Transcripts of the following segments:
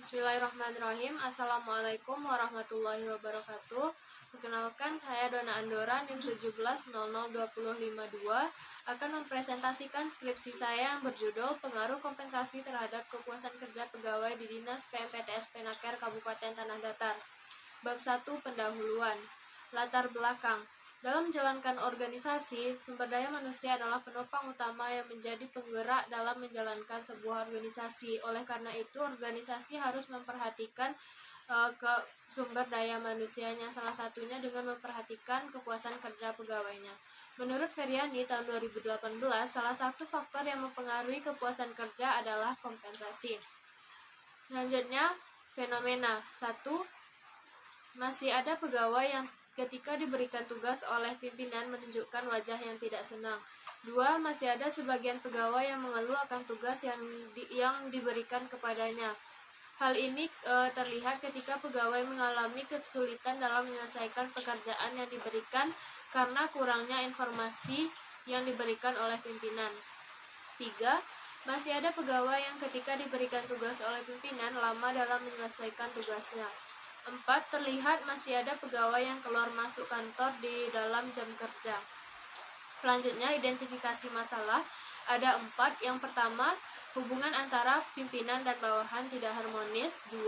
Bismillahirrahmanirrahim. Assalamualaikum warahmatullahi wabarakatuh. Perkenalkan, saya Dona Andora NIM 17002052 akan mempresentasikan skripsi saya yang berjudul Pengaruh Kompensasi Terhadap Kepuasan Kerja Pegawai di Dinas PMPTS Penaker Kabupaten Tanah Datar. Bab 1, Pendahuluan. Latar belakang. Dalam menjalankan organisasi, sumber daya manusia adalah penopang utama yang menjadi penggerak dalam menjalankan sebuah organisasi. Oleh karena itu, organisasi harus memperhatikan ke sumber daya manusianya, salah satunya dengan memperhatikan kepuasan kerja pegawainya. Menurut Feryani tahun 2018, salah satu faktor yang mempengaruhi kepuasan kerja adalah kompensasi. Selanjutnya, fenomena. 1. Masih ada pegawai yang ketika diberikan tugas oleh pimpinan menunjukkan wajah yang tidak senang. 2. Masih ada sebagian pegawai yang mengeluh akan tugas yang diberikan kepadanya. Hal ini terlihat ketika pegawai mengalami kesulitan dalam menyelesaikan pekerjaan yang diberikan karena kurangnya informasi yang diberikan oleh pimpinan. 3. Masih ada pegawai yang ketika diberikan tugas oleh pimpinan lama dalam menyelesaikan tugasnya. 4. Terlihat masih ada pegawai yang keluar masuk kantor di dalam jam kerja. Selanjutnya, identifikasi masalah. Ada 4. Yang pertama, hubungan antara pimpinan dan bawahan tidak harmonis. 2.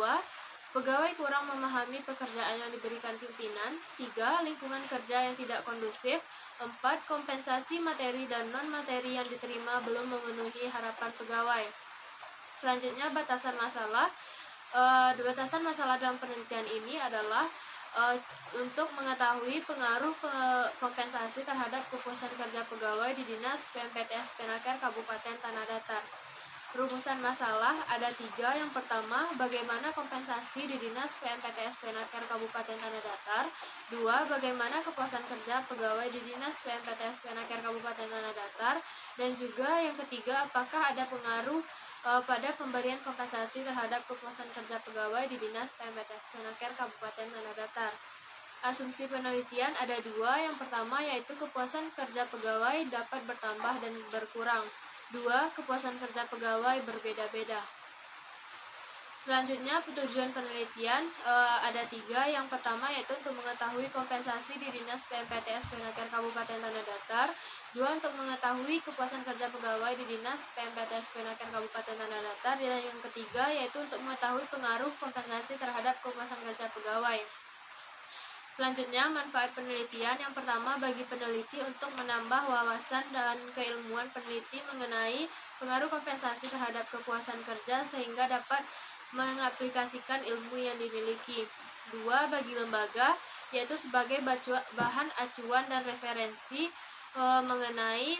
Pegawai kurang memahami pekerjaan yang diberikan pimpinan. 3. Lingkungan kerja yang tidak kondusif. 4. Kompensasi materi dan non-materi yang diterima belum memenuhi harapan pegawai. Selanjutnya, batasan masalah. Batasan masalah dalam penelitian ini adalah untuk mengetahui pengaruh kompensasi terhadap kepuasan kerja pegawai di Dinas PMPTS Penaker Kabupaten Tanah Datar. Rumusan masalah ada 3. Yang pertama, bagaimana kompensasi di Dinas PMPTS Penaker Kabupaten Tanah Datar. 2. Bagaimana kepuasan kerja pegawai di Dinas PMPTS Penaker Kabupaten Tanah Datar. Dan juga yang ketiga, apakah ada pengaruh pada pemberian kompensasi terhadap kepuasan kerja pegawai di Dinas PMPTS Penaker Kabupaten Tanah Datar. Asumsi penelitian ada 2. Yang pertama yaitu kepuasan kerja pegawai dapat bertambah dan berkurang. 2. Kepuasan kerja pegawai berbeda-beda. Selanjutnya, tujuan penelitian ada 3. Yang pertama yaitu untuk mengetahui kompensasi di Dinas PMPTS Penaker Kabupaten Tanah Datar. 2. Untuk mengetahui kepuasan kerja pegawai di Dinas PMPTS Penaker Kabupaten Tanah Datar. Dan yang ketiga yaitu untuk mengetahui pengaruh kompensasi terhadap kepuasan kerja pegawai. Selanjutnya, manfaat penelitian. Yang pertama, bagi peneliti untuk menambah wawasan dan keilmuan peneliti mengenai pengaruh kompensasi terhadap kepuasan kerja sehingga dapat mengaplikasikan ilmu yang dimiliki. 2. Bagi lembaga, yaitu sebagai bahan acuan dan referensi mengenai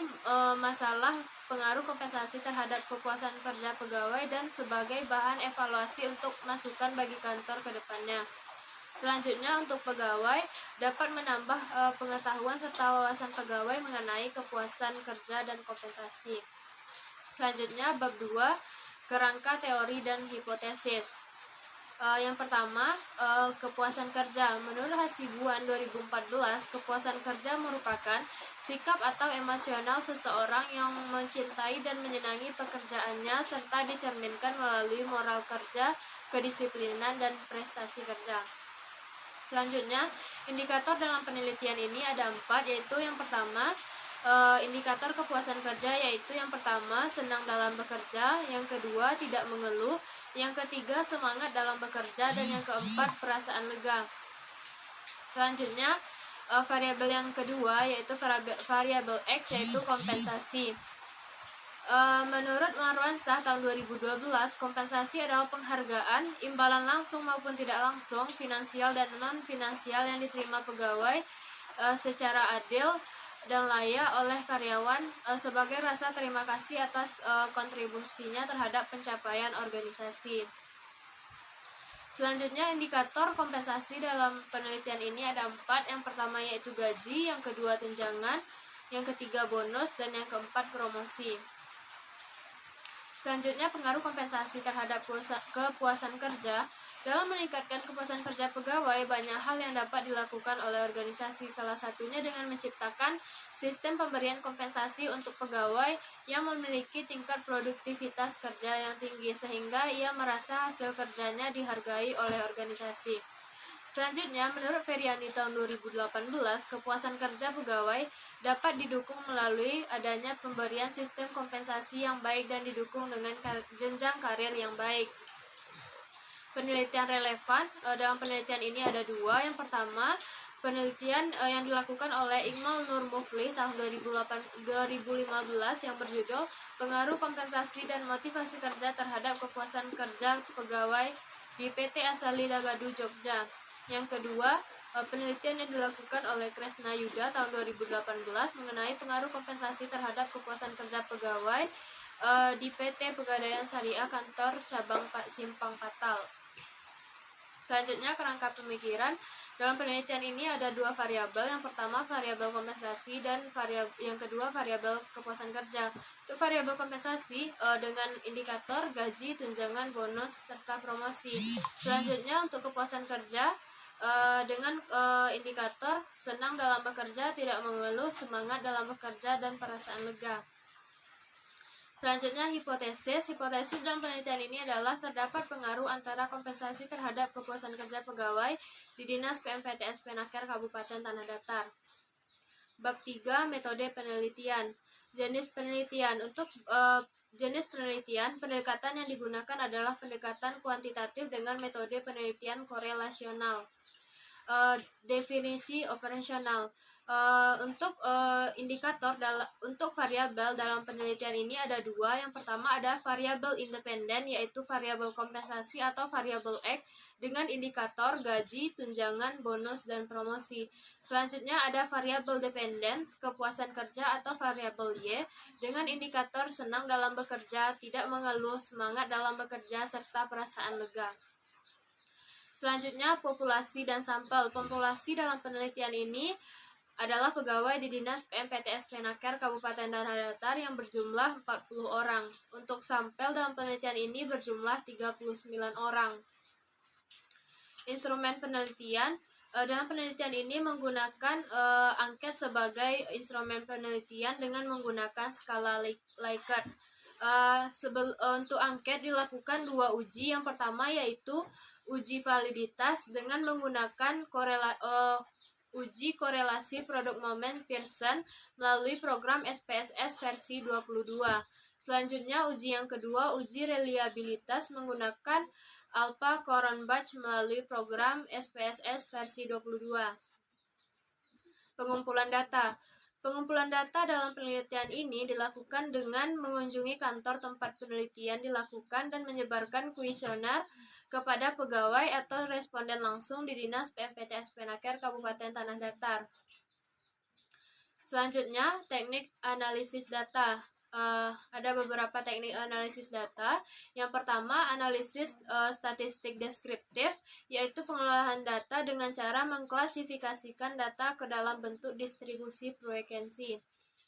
masalah pengaruh kompensasi terhadap kepuasan kerja pegawai dan sebagai bahan evaluasi untuk masukan bagi kantor ke depannya. Selanjutnya, untuk pegawai dapat menambah pengetahuan serta wawasan pegawai mengenai kepuasan kerja dan kompensasi. Selanjutnya, bab 2, kerangka teori dan hipotesis. Yang pertama, kepuasan kerja. Menurut Hasibuan 2014, kepuasan kerja merupakan sikap atau emosional seseorang yang mencintai dan menyenangi pekerjaannya serta dicerminkan melalui moral kerja, kedisiplinan, dan prestasi kerja. Selanjutnya, indikator dalam penelitian ini ada 4, yaitu yang pertama, indikator kepuasan kerja, yaitu yang pertama, senang dalam bekerja, yang kedua, tidak mengeluh, yang ketiga, semangat dalam bekerja, dan yang keempat, perasaan lega. Selanjutnya, variabel yang kedua, yaitu variabel X, yaitu kompensasi. Menurut Marwansah tahun 2012, kompensasi adalah penghargaan, imbalan langsung maupun tidak langsung, finansial dan non-finansial yang diterima pegawai secara adil dan layak oleh karyawan sebagai rasa terima kasih atas kontribusinya terhadap pencapaian organisasi. Selanjutnya, indikator kompensasi dalam penelitian ini ada 4. Yang pertama yaitu gaji, yang kedua tunjangan, yang ketiga bonus, dan yang keempat promosi. Selanjutnya, pengaruh kompensasi terhadap kepuasan kerja. Dalam meningkatkan kepuasan kerja pegawai, banyak hal yang dapat dilakukan oleh organisasi. Salah satunya dengan menciptakan sistem pemberian kompensasi untuk pegawai yang memiliki tingkat produktivitas kerja yang tinggi, sehingga ia merasa hasil kerjanya dihargai oleh organisasi. Selanjutnya, menurut Feryani tahun 2018, kepuasan kerja pegawai dapat didukung melalui adanya pemberian sistem kompensasi yang baik dan didukung dengan jenjang karir yang baik. Penelitian relevan, dalam penelitian ini ada dua. Yang pertama, penelitian yang dilakukan oleh Iqmal Nur Muflih tahun 2015 yang berjudul Pengaruh Kompensasi dan Motivasi Kerja Terhadap Kepuasan Kerja Pegawai di PT Asalida Gaduh, Jogja. Yang kedua, penelitian yang dilakukan oleh Kresna Yuda tahun 2018 mengenai pengaruh kompensasi terhadap kepuasan kerja pegawai di PT Pegadaian Syariah Kantor Cabang Simpang Patal. Selanjutnya, kerangka pemikiran. Dalam penelitian ini ada dua variabel. Yang pertama, variabel kompensasi, dan yang kedua, variabel kepuasan kerja. Untuk variabel kompensasi dengan indikator gaji, tunjangan, bonus, serta promosi. Selanjutnya, untuk kepuasan kerja dengan indikator senang dalam bekerja, tidak mengeluh, semangat dalam bekerja, dan perasaan lega. Selanjutnya, hipotesis. Hipotesis dalam penelitian ini adalah terdapat pengaruh antara kompensasi terhadap kepuasan kerja pegawai di Dinas PMPTS Penaker Kabupaten Tanah Datar. Bab 3, metode penelitian. Jenis penelitian. Untuk jenis penelitian, pendekatan yang digunakan adalah pendekatan kuantitatif dengan metode penelitian korelasional. Definisi operasional. Untuk indikator untuk variabel dalam penelitian ini ada dua. Yang pertama ada variabel independen, yaitu variabel kompensasi atau variabel X dengan indikator gaji, tunjangan, bonus, dan promosi. Selanjutnya ada variabel dependen, kepuasan kerja atau variabel Y dengan indikator senang dalam bekerja, tidak mengeluh, semangat dalam bekerja, serta perasaan lega. Selanjutnya, populasi dan sampel. Populasi dalam penelitian ini adalah pegawai di Dinas PMPTS Penaker Kabupaten Tanah Datar yang berjumlah 40 orang. Untuk sampel dalam penelitian ini berjumlah 39 orang. Instrumen penelitian. Dalam penelitian ini menggunakan angket sebagai instrumen penelitian dengan menggunakan skala Likert. Untuk angket dilakukan dua uji. Yang pertama yaitu uji validitas dengan menggunakan uji korelasi produk momen Pearson melalui program SPSS versi 22. Selanjutnya, uji yang kedua, uji reliabilitas menggunakan Alpha Cronbach melalui program SPSS versi 22. Pengumpulan data. Pengumpulan data dalam penelitian ini dilakukan dengan mengunjungi kantor tempat penelitian dilakukan dan menyebarkan kuesioner kepada pegawai atau responden langsung di Dinas PMPTS Penaker Kabupaten Tanah Datar. Selanjutnya, teknik analisis data. Ada beberapa teknik analisis data. Yang pertama, analisis statistik deskriptif, yaitu pengelolaan data dengan cara mengklasifikasikan data ke dalam bentuk distribusi frekuensi.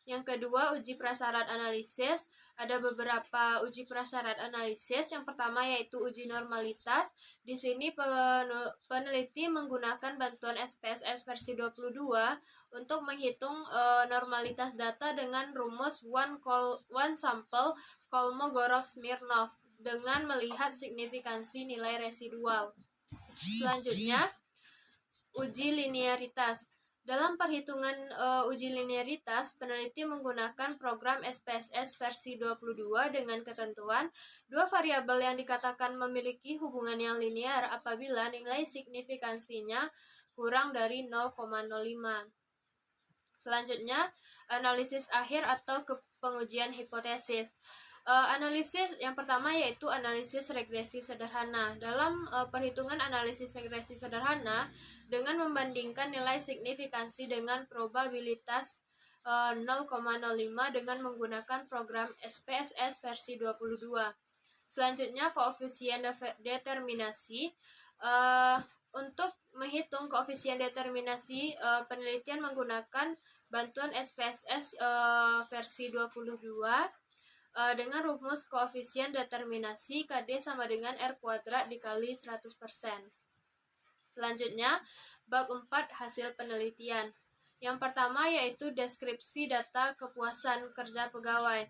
Yang kedua, uji prasyarat analisis. Ada beberapa uji prasyarat analisis. Yang pertama yaitu uji normalitas. Di sini peneliti menggunakan bantuan SPSS versi 22 untuk menghitung normalitas data dengan rumus one sample Kolmogorov-Smirnov dengan melihat signifikansi nilai residual. Selanjutnya, uji linearitas. Dalam perhitungan uji linearitas, peneliti menggunakan program SPSS versi 22 dengan ketentuan dua variabel yang dikatakan memiliki hubungan yang linear apabila nilai signifikansinya kurang dari 0,05. Selanjutnya, analisis akhir atau pengujian hipotesis. Analisis yang pertama yaitu analisis regresi sederhana. Dalam perhitungan analisis regresi sederhana, dengan membandingkan nilai signifikansi dengan probabilitas 0,05 dengan menggunakan program SPSS versi 22. Selanjutnya, koefisien determinasi. Untuk menghitung koefisien determinasi, penelitian menggunakan bantuan SPSS versi 22 dengan rumus koefisien determinasi KD sama dengan R kuadrat dikali 100%. Selanjutnya, bab 4 hasil penelitian. Yang pertama yaitu deskripsi data kepuasan kerja pegawai.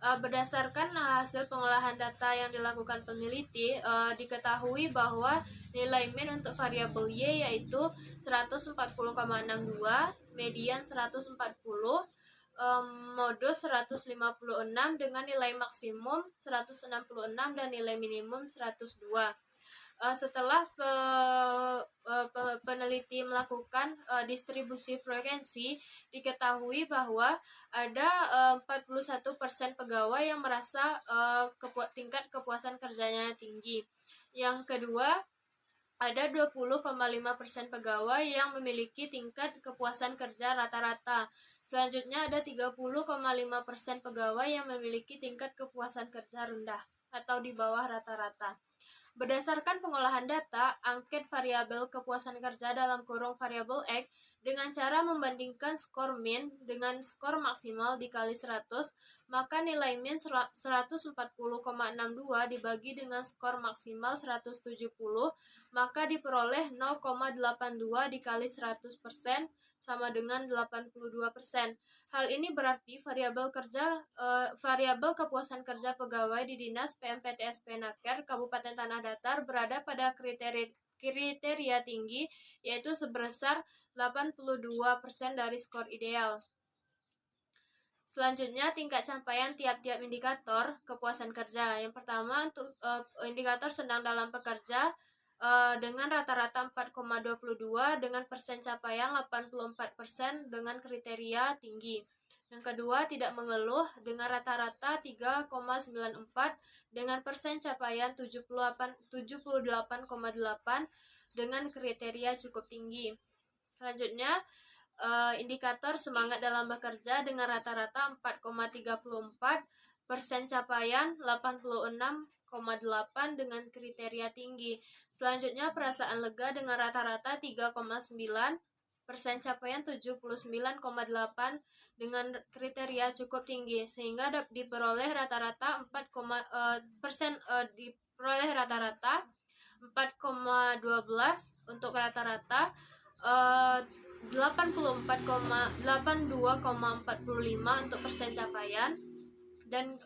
Berdasarkan hasil pengolahan data yang dilakukan peneliti, diketahui bahwa nilai min untuk variabel Y yaitu 140,62, median 140, modus 156 dengan nilai maksimum 166 dan nilai minimum 102. Setelah peneliti melakukan distribusi frekuensi, diketahui bahwa ada 41% pegawai yang merasa tingkat kepuasan kerjanya tinggi. Yang kedua, ada 20,5% pegawai yang memiliki tingkat kepuasan kerja rata-rata. Selanjutnya ada 30,5% pegawai yang memiliki tingkat kepuasan kerja rendah atau di bawah rata-rata. Berdasarkan pengolahan data, angket variabel kepuasan kerja dalam kurung variabel X dengan cara membandingkan skor min dengan skor maksimal dikali 100, maka nilai min 140,62 dibagi dengan skor maksimal 170, maka diperoleh 0,82 dikali 100% sama dengan 82%. Hal ini berarti variabel kepuasan kerja pegawai di Dinas PMPTSP Naker Kabupaten Tanah Datar berada pada kriteria tinggi, yaitu sebesar 82% dari skor ideal. Selanjutnya, tingkat capaian tiap-tiap indikator kepuasan kerja. Yang pertama, untuk indikator sedang dalam pekerja dengan rata-rata 4,22 dengan persen capaian 84% dengan kriteria tinggi. Yang kedua, tidak mengeluh dengan rata-rata 3,94 dengan persen capaian 78,8 dengan kriteria cukup tinggi. Selanjutnya, indikator semangat dalam bekerja dengan rata-rata 4,34 persen capaian 86,8 dengan kriteria tinggi. Selanjutnya, perasaan lega dengan rata-rata 3,9 persen capaian 79,8 dengan kriteria cukup tinggi, sehingga diperoleh rata-rata 4,12 untuk rata-rata 82,45 untuk persen capaian dan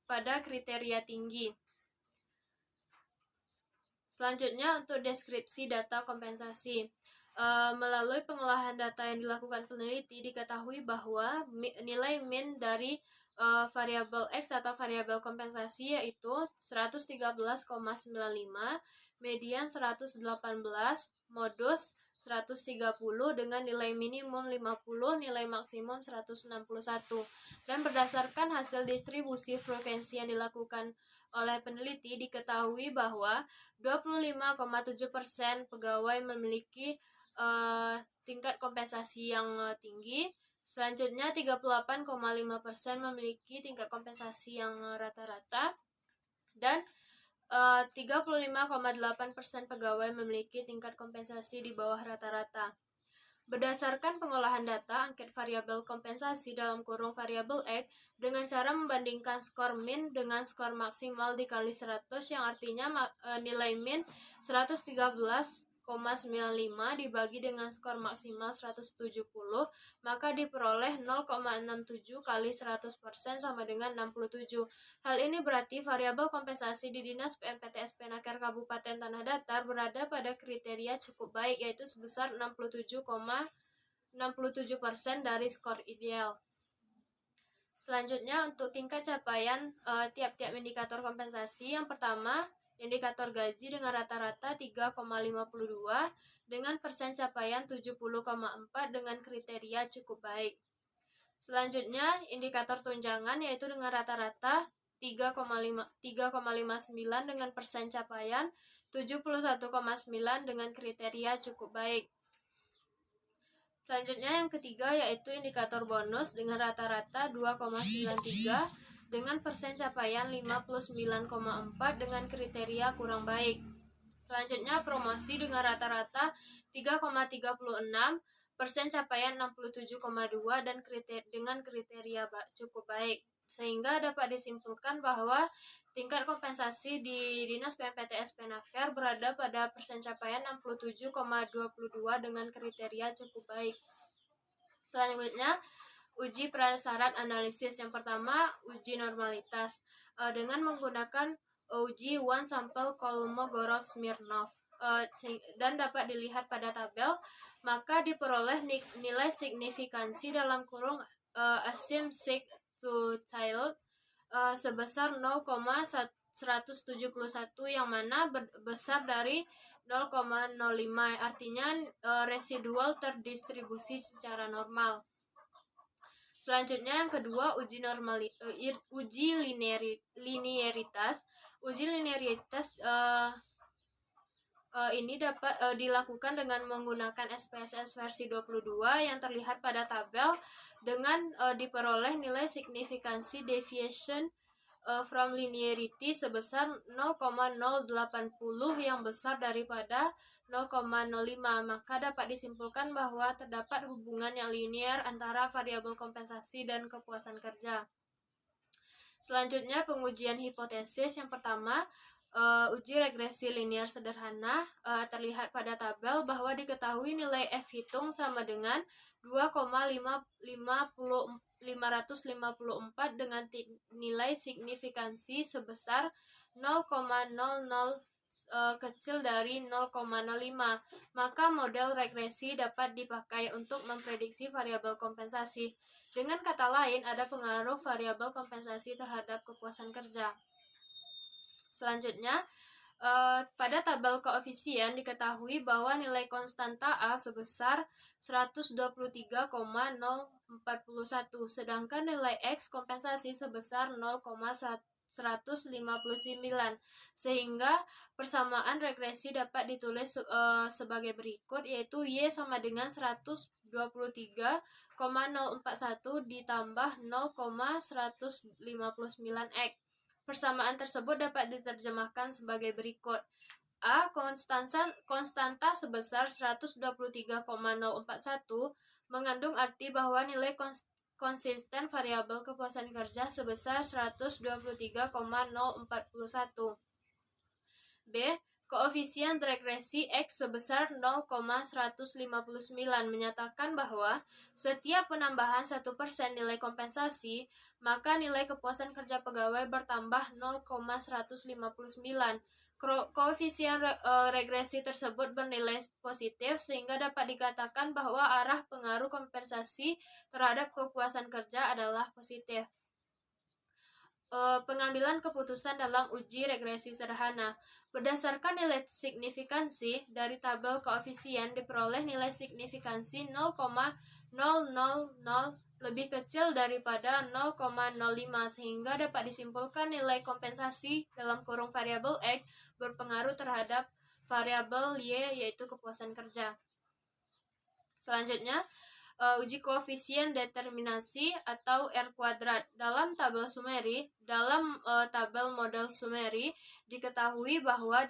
pada kriteria tinggi. Selanjutnya, untuk deskripsi data kompensasi. Melalui pengolahan data yang dilakukan peneliti, diketahui bahwa nilai min dari variabel X atau variabel kompensasi yaitu 113,95, median 118, modus 130 dengan nilai minimum 50, nilai maksimum 161. Dan berdasarkan hasil distribusi frekuensi yang dilakukan oleh peneliti, diketahui bahwa 25,7% pegawai memiliki tingkat kompensasi yang tinggi. Selanjutnya 38,5% memiliki tingkat kompensasi yang rata-rata, dan 35,8% pegawai memiliki tingkat kompensasi di bawah rata-rata. Berdasarkan pengolahan data angket variabel kompensasi dalam kurung variabel X dengan cara membandingkan skor min dengan skor maksimal dikali 100, yang artinya nilai min 113,95 dibagi dengan skor maksimal 170, maka diperoleh 0,67 kali 100% sama dengan 67. Hal ini berarti variabel kompensasi di Dinas PMPTSP Naker Kabupaten Tanah Datar berada pada kriteria cukup baik, yaitu sebesar 67,67% dari skor ideal. Selanjutnya, untuk tingkat capaian tiap-tiap indikator kompensasi. Yang pertama, indikator gaji dengan rata-rata 3,52 dengan persen capaian 70,4 dengan kriteria cukup baik. Selanjutnya, indikator tunjangan yaitu dengan rata-rata 3,59 dengan persen capaian 71,9 dengan kriteria cukup baik. Selanjutnya, yang ketiga yaitu indikator bonus dengan rata-rata 2,93 dengan persen capaian 59,4 dengan kriteria kurang baik. Selanjutnya, promosi dengan rata-rata 3,36 persen capaian 67,2 dan dengan kriteria cukup baik. sehingga dapat disimpulkan bahwa tingkat kompensasi di Dinas PMPTS Penaker berada pada persen capaian 67,22 dengan kriteria cukup baik. Selanjutnya, uji prasyarat analisis. Yang pertama, uji normalitas dengan menggunakan uji one sample Kolmogorov-Smirnov dan dapat dilihat pada tabel, maka diperoleh nilai signifikansi dalam kurung asymptotic to child sebesar 0,171 yang mana besar dari 0,05, artinya residual terdistribusi secara normal. Selanjutnya yang kedua, uji linearitas. Uji linearitas ini dapat dilakukan dengan menggunakan SPSS versi 22 yang terlihat pada tabel dengan diperoleh nilai signifikansi deviation from linearity sebesar 0,080 yang besar daripada 0,05, maka dapat disimpulkan bahwa terdapat hubungan yang linear antara variabel kompensasi dan kepuasan kerja. Selanjutnya pengujian hipotesis. Yang pertama, uji regresi linear sederhana. Terlihat pada tabel bahwa diketahui nilai F hitung sama dengan 2,554 dengan nilai signifikansi sebesar 0,00 kecil dari 0,05, maka model regresi dapat dipakai untuk memprediksi variabel kompensasi. Dengan kata lain, ada pengaruh variabel kompensasi terhadap kepuasan kerja. Selanjutnya, pada tabel koefisien diketahui bahwa nilai konstanta A sebesar 123,041, sedangkan nilai X kompensasi sebesar 0,159, sehingga persamaan regresi dapat ditulis sebagai berikut, yaitu Y sama dengan 123,041 ditambah 0,159X. Persamaan tersebut dapat diterjemahkan sebagai berikut. A. Konstanta sebesar 123,041 mengandung arti bahwa nilai konsisten variabel kepuasan kerja sebesar 123,041. B. Koefisien regresi X sebesar 0,159 menyatakan bahwa setiap penambahan 1% nilai kompensasi, maka nilai kepuasan kerja pegawai bertambah 0,159. Koefisien regresi tersebut bernilai positif sehingga dapat dikatakan bahwa arah pengaruh kompensasi terhadap kepuasan kerja adalah positif. Pengambilan keputusan dalam uji regresi sederhana. Berdasarkan nilai signifikansi dari tabel koefisien diperoleh nilai signifikansi 0,000 lebih kecil daripada 0,05 sehingga dapat disimpulkan nilai kompensasi dalam kurung variabel X berpengaruh terhadap variabel Y yaitu kepuasan kerja. Selanjutnya, uji koefisien determinasi atau R kuadrat. Dalam tabel Sumeri, tabel model Sumeri diketahui bahwa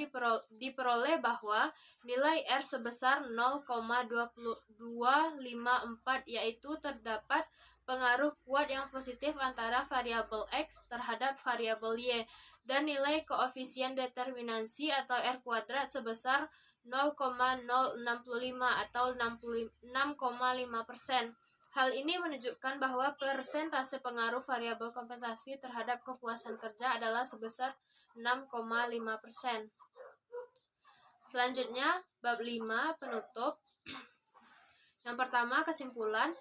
diperoleh bahwa nilai R sebesar 0,2254, yaitu terdapat pengaruh kuat yang positif antara variabel X terhadap variabel Y, dan nilai koefisien determinasi atau R kuadrat sebesar 0,065 atau 6,5%. Hal ini menunjukkan bahwa persentase pengaruh variabel kompensasi terhadap kepuasan kerja adalah sebesar 6,5%. Selanjutnya, bab 5 penutup. Yang pertama, kesimpulan.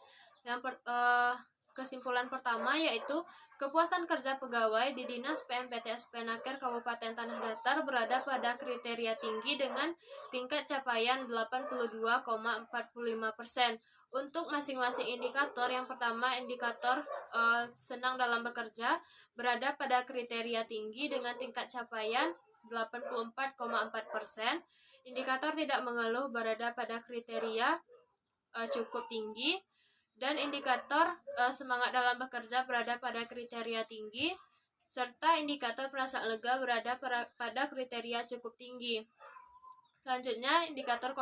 Kesimpulan pertama yaitu kepuasan kerja pegawai di Dinas PMPTS Penaker Kabupaten Tanah Datar berada pada kriteria tinggi dengan tingkat capaian 82,45%. Untuk masing-masing indikator, yang pertama indikator senang dalam bekerja berada pada kriteria tinggi dengan tingkat capaian 84,4%. Indikator tidak mengeluh berada pada kriteria cukup tinggi, dan indikator semangat dalam bekerja berada pada kriteria tinggi, serta indikator perasaan lega berada pada kriteria cukup tinggi. Selanjutnya, indikator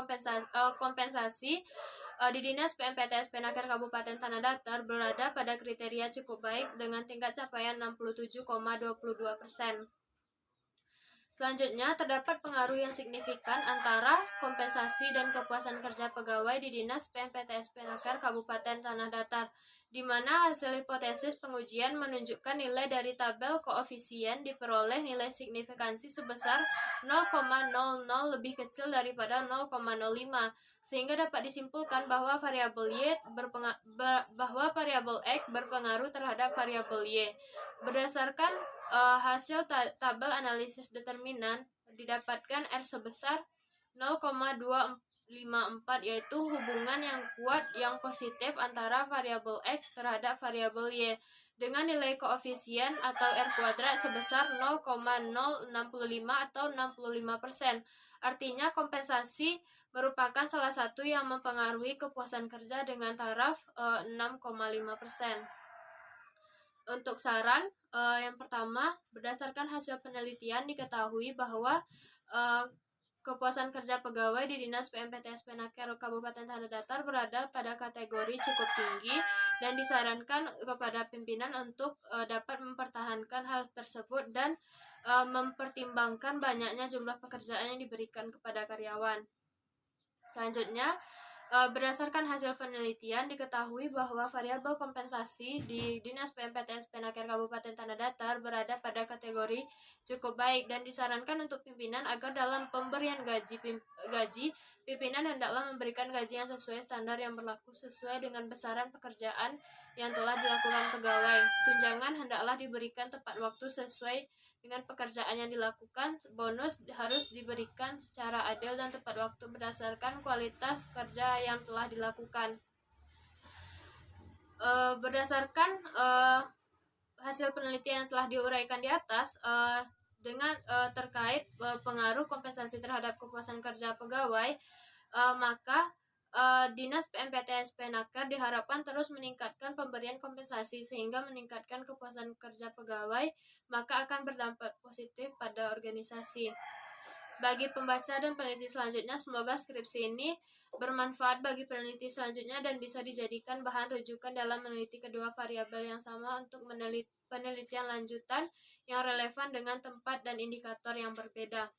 kompensasi di Dinas PMPTS Penaker Kabupaten Tanah Datar berada pada kriteria cukup baik dengan tingkat capaian 67,22%. Selanjutnya, terdapat pengaruh yang signifikan antara kompensasi dan kepuasan kerja pegawai di Dinas PMPTS Penaker Kabupaten Tanah Datar, di mana hasil hipotesis pengujian menunjukkan nilai dari tabel koefisien diperoleh nilai signifikansi sebesar 0,00 lebih kecil daripada 0,05, sehingga dapat disimpulkan bahwa variabel X berpengaruh terhadap variabel Y. Berdasarkan hasil tabel analisis determinan didapatkan R sebesar 0,254, yaitu hubungan yang kuat yang positif antara variabel X terhadap variabel Y dengan nilai koefisien atau R kuadrat sebesar 0,065 atau 65%. Artinya kompensasi merupakan salah satu yang mempengaruhi kepuasan kerja dengan taraf 6,5%. Untuk saran, yang pertama, berdasarkan hasil penelitian diketahui bahwa kepuasan kerja pegawai di Dinas PMPTS Penaker Kabupaten Tanah Datar berada pada kategori cukup tinggi dan disarankan kepada pimpinan untuk dapat mempertahankan hal tersebut dan mempertimbangkan banyaknya jumlah pekerjaan yang diberikan kepada karyawan. Selanjutnya, berdasarkan hasil penelitian diketahui bahwa variabel kompensasi di Dinas PMPTS Penaker Kabupaten Tanah Datar berada pada kategori cukup baik dan disarankan untuk pimpinan agar dalam pemberian gaji pimpinan hendaklah memberikan gaji yang sesuai standar yang berlaku sesuai dengan besaran pekerjaan yang telah dilakukan pegawai. Tunjangan hendaklah diberikan tepat waktu sesuai dengan pekerjaan yang dilakukan. Bonus harus diberikan secara adil dan tepat waktu berdasarkan kualitas kerja yang telah dilakukan. Berdasarkan hasil penelitian yang telah diuraikan di atas, dengan terkait pengaruh kompensasi terhadap kepuasan kerja pegawai, maka Dinas PMPTS Penaker diharapkan terus meningkatkan pemberian kompensasi sehingga meningkatkan kepuasan kerja pegawai, maka akan berdampak positif pada organisasi. Bagi pembaca dan peneliti selanjutnya, semoga skripsi ini bermanfaat bagi peneliti selanjutnya dan bisa dijadikan bahan rujukan dalam meneliti kedua variabel yang sama untuk penelitian lanjutan yang relevan dengan tempat dan indikator yang berbeda.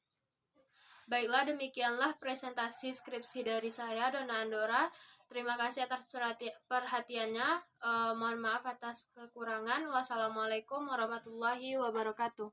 Baiklah, demikianlah presentasi skripsi dari saya, Donna Andora. Terima kasih atas perhatiannya. Mohon maaf atas kekurangan. Wassalamualaikum warahmatullahi wabarakatuh.